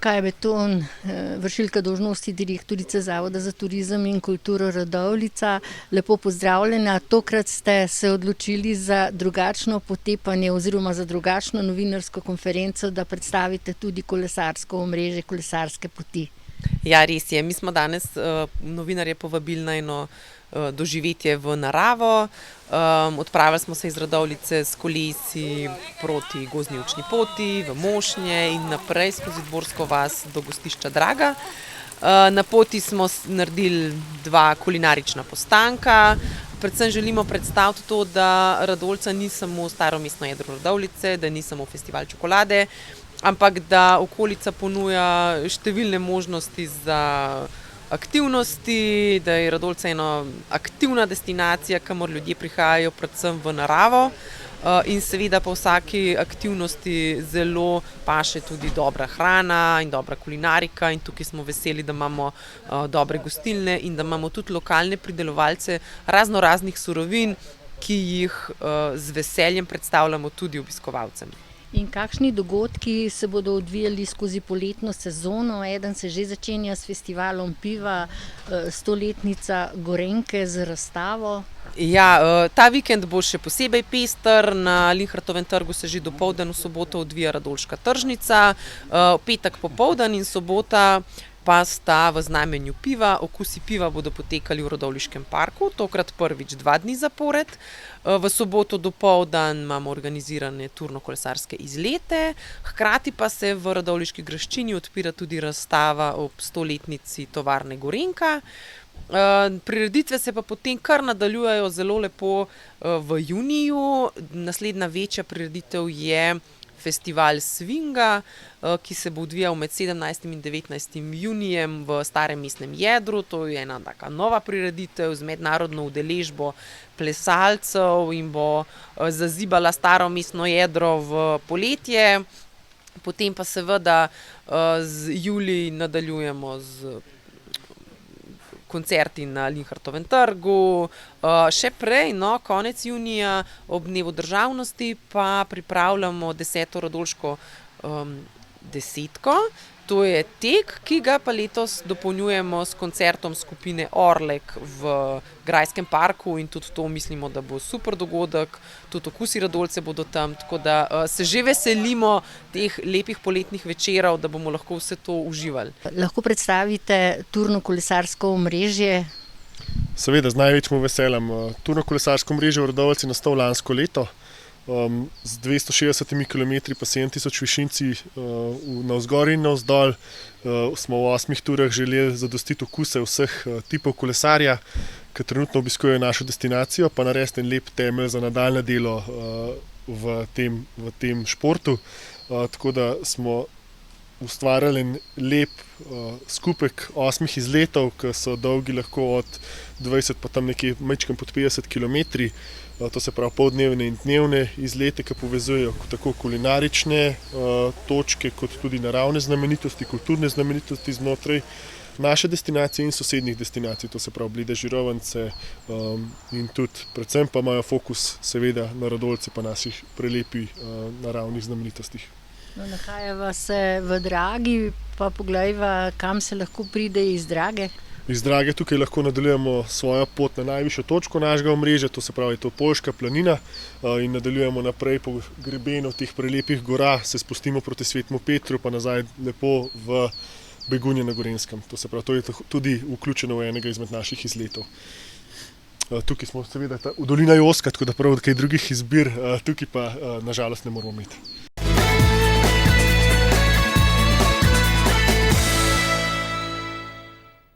Kaja Beton, vršilka dolžnosti direktorice Zavoda za turizem in kulturo Radovljica. Lepo pozdravljena. Tokrat ste se odločili za drugačno potepanje oziroma za drugačno novinarsko konferenco, da predstavite tudi kolesarsko omrežje, kolesarske poti. Ja, res je. Mi smo danes novinarje povabili na eno doživetje v naravo. Odpravili smo se iz Radovljice s kolesi proti Gozdni učni poti, v Mošnje in naprej skozi Dvorsko vas do gostišča Draga. Na poti smo naredili 2 kulinarična postanka. Predvsem želimo predstaviti to, da Radovljica ni samo staro mestno jedro Radovljice, da ni samo festival čokolade, ampak da okolica ponuja številne možnosti za aktivnosti, da je Radovljica ena aktivna destinacija, kamor ljudje prihajajo predvsem v naravo, in seveda po vsaki aktivnosti zelo paše tudi dobra hrana in dobra kulinarika, in tukaj smo veseli, da imamo dobre gostilne in da imamo tudi lokalne pridelovalce razno raznih surovin, ki jih z veseljem predstavljamo tudi obiskovalcem. In kakšni dogodki se bodo odvijali skozi poletno sezono? Eden se že začenja s festivalom piva, 100-letnica Gorenjke z razstavo. Ja, ta vikend bo še posebej pester. Na Linhartovem trgu se že dopoldan v soboto odvija Radolška tržnica, petek popoldan in sobota pa sta v znamenju piva. Okusi piva bodo potekali v Radovljiškem parku, tokrat prvič 2 dni zapored. V soboto dopoldan imamo organizirane turno-kolesarske izlete, hkrati pa se v Radovljiški graščini odpira tudi razstava ob 100-letnici tovarne Gorenjka. Prireditve se pa potem kar nadaljujejo zelo lepo v juniju. Naslednja večja prireditev je festival swinga, ki se bo odvijal med 17. in 19. junijem v starem mestnem jedru. To je ena taka nova prireditev z mednarodno udeležbo plesalcev in bo zazibala staro mestno jedro v poletje. Potem pa seveda z julij nadaljujemo z koncerti na Linhartovem trgu. Še prej, konec junija, ob dnevu državnosti, pa pripravljamo 10. Radolško desetko. To je tek, ki ga pa letos dopolnjujemo s koncertom skupine Orlek v Grajskem parku, in tudi to mislimo, da bo super dogodek. Tudi Okusi Radovljice bodo tam, tako da se že veselimo teh lepih poletnih večerov, da bomo lahko vse to uživali. Lahko predstavite turno-kolesarsko omrežje? Seveda, z največjim veseljem. Turno-kolesarsko omrežje v Radovljici je nastalo lansko leto. Z 260 km pa 7000 višinci navzgor in navzdol. Smo v 8 turah želeli zadostiti okuse vseh tipov kolesarja, ki trenutno obiskujejo našo destinacijo, pa narediti en lep temelj za nadaljnje delo v tem športu. Tako da smo ustvarjali en lep skupek 8 izletov, ki so dolgi lahko od 20 pa tam nekje majčkeno pod 50 km. To se pravi poldnevne in dnevne izlete, ki povezujejo tako kulinarične točke, kot tudi naravne znamenitosti, kulturne znamenitosti znotraj naše destinacije in sosednjih destinacij, to se pravi Blede Žirovnice, in tudi predvsem pa imajo fokus seveda na Radovljici pa naših prelepih naravnih znamenitostih. Nahajava se v Dragi, pa poglejva, kam se lahko pride iz Drage. Iz Drage tukaj lahko nadaljujemo svojo pot na najvišjo točko našega omrežja, to se pravi to Poljška planina, in nadaljujemo naprej po grebenu teh prelepih gora, se spustimo proti Svetemu Petru, pa nazaj lepo v Begunje na Gorenjskem. To se pravi, to je tudi vključeno v enega izmed naših izletov. Tukaj smo seveda v dolini Joska, tako da prav kaj drugih izbir tukaj pa nažalost ne moramo imeti.